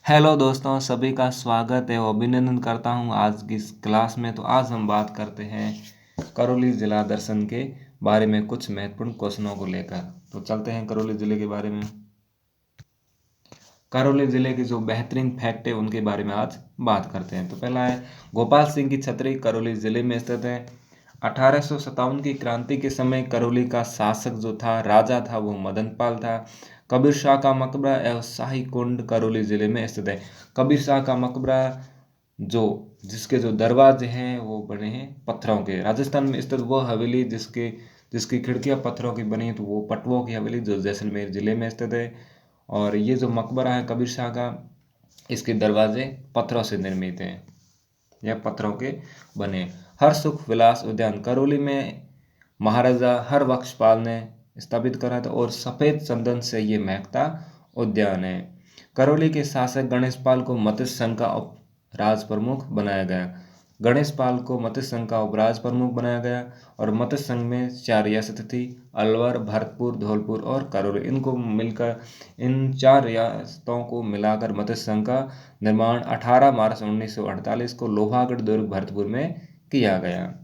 Hello दोस्तों, सभी का स्वागत है और अभिनंदन करता हूं आज की इस क्लास में। तो आज हम बात करते हैं करौली जिला दर्शन के बारे में कुछ महत्वपूर्ण क्वेश्चनों को लेकर। तो चलते हैं करौली जिले के बारे में। करौली जिले के जो बेहतरीन फैक्ट है उनके बारे में आज बात करते हैं। तो पहला है, गोपाल सिंह की छतरी करौली जिले में स्थित है। 1857 की क्रांति के समय करौली का शासक जो था, राजा था, वो मदनपाल था। कबीर शाह का मकबरा एवं शाही कुंड करौली जिले में स्थित है। कबीर शाह का मकबरा जो जिसके जो दरवाजे हैं वो बने हैं पत्थरों के। राजस्थान में स्थित वो हवेली जिसकी खिड़कियां पत्थरों की बनी है, तो वो पटवों की हवेली जो जैसलमेर जिले में स्थित है। और ये जो मकबरा है कबीर शाह का, इसके दरवाजे पत्थरों से निर्मित हैं या पत्थरों के बने। हर सुख विलास उद्यान करौली में महाराजा हरबख्शपाल ने स्थापित करा था और सफेद चंदन से ये महकता उद्यान है। करौली के शासक गणेशपाल को मत्स्य संघ का राज प्रमुख बनाया गया। गणेश पाल को मत्स्य संघ का उपराज प्रमुख बनाया गया और मत्स्य संघ में 4 रियासत थी, अलवर, भरतपुर, धौलपुर और करौली। इनको मिलकर इन 4 रियासतों को मिलाकर मत्स्य संघ का निर्माण 18 मार्च 1948 को लोहागढ़ दुर्ग भरतपुर में किया गया।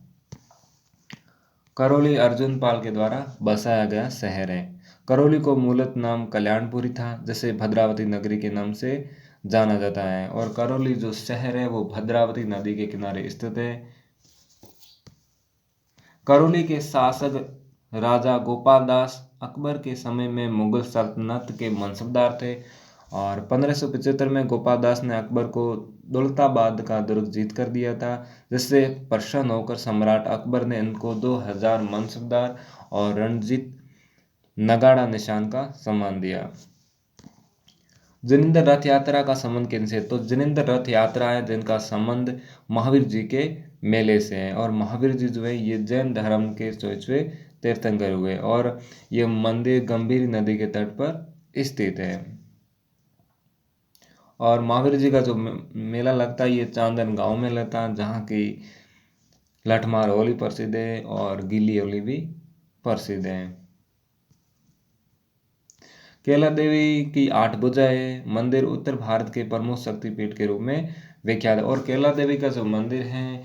करौली अर्जुन पाल के द्वारा बसाया गया शहर है। करौली को मूलत नाम कल्याणपुरी था, जिसे भद्रावती नगरी के नाम से जाना जाता है। और करौली जो शहर है वो भद्रावती नदी के किनारे स्थित है। करौली के शासक राजा गोपाल दास अकबर के समय में मुगल सल्तनत के मनसबदार थे और 1575 में गोपाल दास ने अकबर को दौलताबाद का दुर्ग जीत कर दिया था, जिससे प्रसन्न होकर सम्राट अकबर ने इनको 2000 मनसबदार और रणजीत नगाड़ा निशान का सम्मान दिया। जिनेंद्र रथ यात्रा का संबंध किनसे? तो जिनेंद्र रथ यात्रा है जिनका संबंध महावीर जी के मेले से है। और महावीर जी जो है ये जैन धर्म के 24वें तीर्थंकर हुए और ये मंदिर गंभीर नदी के तट पर स्थित है। और महावीर जी का जो मेला लगता है ये चांदन गांव में लगता है, जहाँ की लठमार होली प्रसिद्ध है और गीली होली भी प्रसिद्ध है। कैला देवी की 8 भुजाएं मंदिर उत्तर भारत के प्रमुख शक्तिपीठ के रूप में विख्यात है। और कैला देवी का जो मंदिर है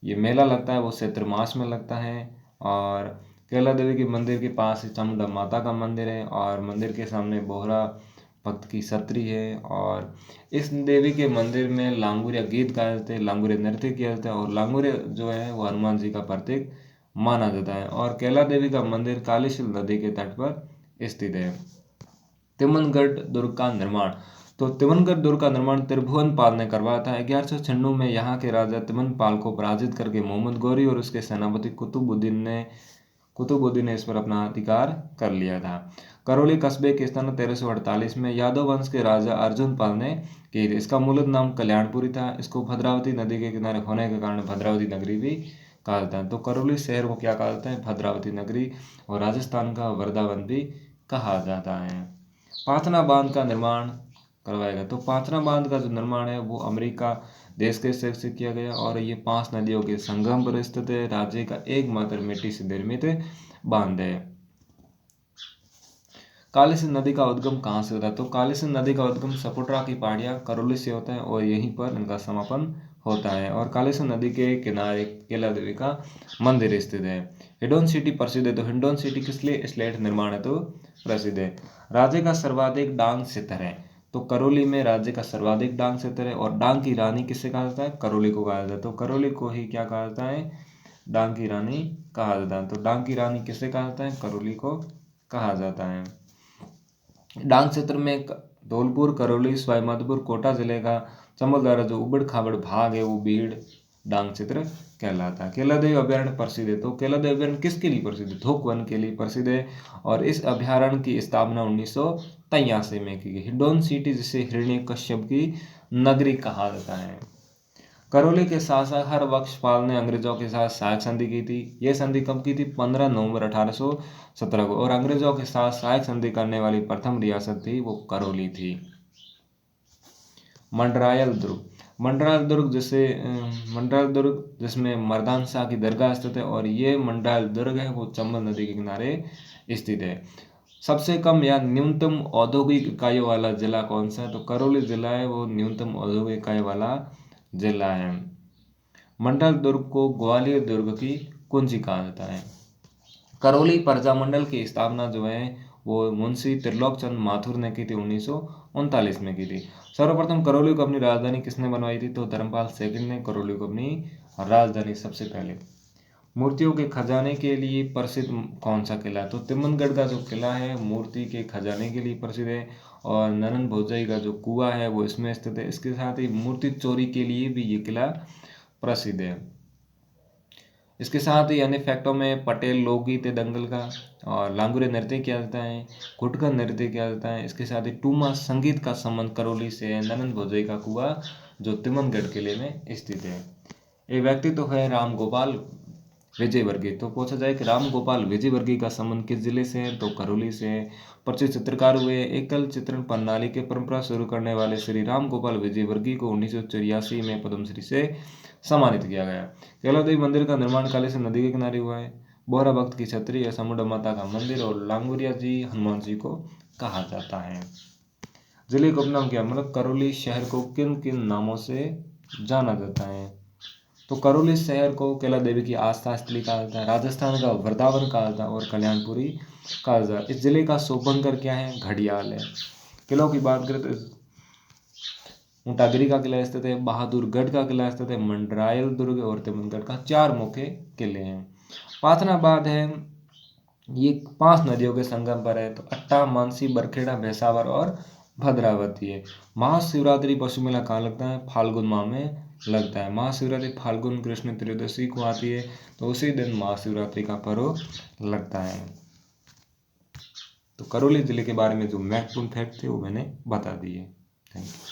ये मेला लगता है वो चैत्र मास में लगता है। और कैला देवी के मंदिर के पास ही चामुंडा माता का मंदिर है और मंदिर के सामने बोहरा भक्त की छतरी है। और इस देवी के मंदिर में लांगुरिया गीत गाए जाते हैं, लांगुरिया नृत्य किया जाता है और लांगुरिया जो है वो हनुमान जी का प्रतीक माना जाता है। और कैला देवी का मंदिर कालीशील नदी के तट पर स्थित है। तिमनगढ़ दुर्ग का निर्माण। तो तिमनगढ़ दुर्ग का निर्माण त्रिभुवन पाल ने करवाया था। 1196 में यहाँ के राजा तिमन पाल को पराजित करके मोहम्मद गौरी और उसके सेनापति कुतुबुद्दीन ने इस पर अपना अधिकार कर लिया था। करौली कस्बे की स्थापना 1348 में यादव वंश के राजा अर्जुन पाल ने की थी। इसका मूल नाम कल्याणपुरी था। इसको भद्रावती नदी के किनारे होने के कारण भद्रावती नगरी भी कहा जाता है। तो करौली शहर को क्या कहा जाता है? भद्रावती नगरी। और राजस्थान का वृंदावन भी कहा जाता है। पाथना बांध का निर्माण करवाया गया। तो पाथना बांध का जो निर्माण है वो अमेरिका देश के शेख से किया गया और ये 5 नदियों के संगम पर स्थित है। राज्य का एकमात्र मिट्टी से निर्मित बांध है। कालीसिंध नदी का उद्गम कहाँ से होता है? तो कालीसिंध नदी का उद्गम सपुट्रा की पहाड़ियाँ करौली से होता है और यहीं पर इनका समापन होता है। और कालीसिंध नदी के किनारे कैला देवी का मंदिर स्थित है। हिंडौन सिटी प्रसिद्ध है। तो हिंडौन सिटी किस लिए? स्लेट निर्माण है तो प्रसिद्ध है। राज्य का सर्वाधिक डांग क्षेत्र है। तो करौली में राज्य का सर्वाधिक डांग क्षेत्र है। और डांग की रानी किसे कहा जाता है? करौली को कहा जाता है। तो करौली को ही क्या कहा जाता है? डांग की रानी कहा जाता है। तो डांग की रानी किसे कहा जाता है? करौली को कहा जाता है। डांग क्षेत्र में धौलपुर, करौली, सवाईमाधोपुर, कोटा जिले का चमोदारा जो उबड़ खाबड़ भाग है वो बीड़ डांग क्षेत्र कहलाता है। केलादेव अभ्यारण्य प्रसिद्ध है। तो केलादेव अभ्यारण्य किसके लिए प्रसिद्ध है? थोक वन के लिए प्रसिद्ध है। और इस अभ्यारण्य की स्थापना 1983 में की गई। हिंडौन सिटी जिसे हिरण्यकश्यप की नगरी कहा जाता है। करौली के शासक हरबख्शपाल ने अंग्रेजों के साथ सहायक संधि की थी। यह संधि कब की थी? 15 नवंबर 1817 को। और अंग्रेजों के साथ सहायक संधि करने वाली प्रथम रियासत थी वो करौली थी। मंडरायल दुर्ग। मंडरायल दुर्ग जिसमें मर्दान शाह की दरगाह स्थित है और ये मंडरायल दुर्ग है वो चंबल नदी के किनारे स्थित है। सबसे कम या न्यूनतम औद्योगिक इकाइयों वाला जिला कौन सा है? तो करौली जिला है वो न्यूनतम औद्योगिक इकाई वाला जिला है। मंडल दुर्ग को ग्वालियर दुर्ग की कुंजी कहा जाता है। करौली प्रजामंडल की स्थापना जो है वो मुंशी त्रिलोक चंद माथुर ने की थी 1939 में की थी। सर्वप्रथम करौली को अपनी राजधानी किसने बनवाई थी? तो धर्मपाल सेकंड ने करौली को अपनी राजधानी सबसे पहले। मूर्तियों के खजाने के लिए प्रसिद्ध कौन सा किला है? तो तिम्मनगढ़ का जो किला है मूर्ति के खजाने के लिए प्रसिद्ध है, और ननन भोजई का जो कुआं है वो इसमें स्थित है। इसके साथ ही मूर्ति चोरी के लिए भी ये किला प्रसिद्ध है। इसके साथ ही अन्य फैक्टों में पटेल लोकगीत है दंगल का, और लांगुरे नृत्य किया जाता है, गुटका नृत्य किया जाता है। इसके साथ ही टूमा संगीत का संबंध करौली से है। ननन भोजई का कुआं जो तिमनगढ़ किले में स्थित है। ये व्यक्ति तो है राम गोपाल विजयवर्गीय। तो पूछा जाए कि राम गोपाल विजयवर्गीय का संबंध किस जिले से है? तो करौली से है। प्रसिद्ध चित्रकार हुए। एकल चित्रण प्रणाली की परंपरा शुरू करने वाले श्री राम गोपाल विजयवर्गीय को 1984 में पद्मश्री से सम्मानित किया गया। कैलादेवी मंदिर का निर्माण काली नदी के किनारे हुआ है। बोहरा भक्त की छतरी या समुंडा माता का मंदिर और लांगुरिया जी हनुमान जी को कहा जाता है। जिले का उपनाम क्या? मतलब करौली शहर को किन किन नामों से जाना जाता है? तो करौली शहर को कैला देवी की आस्था स्थली कहा जाता है, राजस्थान का वृंदावन कहा जाता है और कल्याणपुरी कहा जाता है। इस जिले का शुभंकर क्या है? घड़ियाल है। किलों की बात करें तो ऊंटागिरी का किला स्थित है, बहादुरगढ़ का किला स्थित है, मंडरायल दुर्ग और तिमनगढ़ का 4 मुख्य किले हैं। पाथनाबाद है ये 5 नदियों के संगम पर है। तो अट्टा, मानसी, बरखेड़ा, भैंसावर और भद्रावती है। महाशिवरात्रि पशु मेला कहाँ लगता है? फाल्गुन माह में लगता है। महाशिवरात्रि फाल्गुन कृष्ण त्रयोदशी को आती है, तो उसी दिन महाशिवरात्रि का पर्व लगता है। तो करौली जिले के बारे में जो महत्वपूर्ण फैक्ट थे वो मैंने बता दिए। Thank you.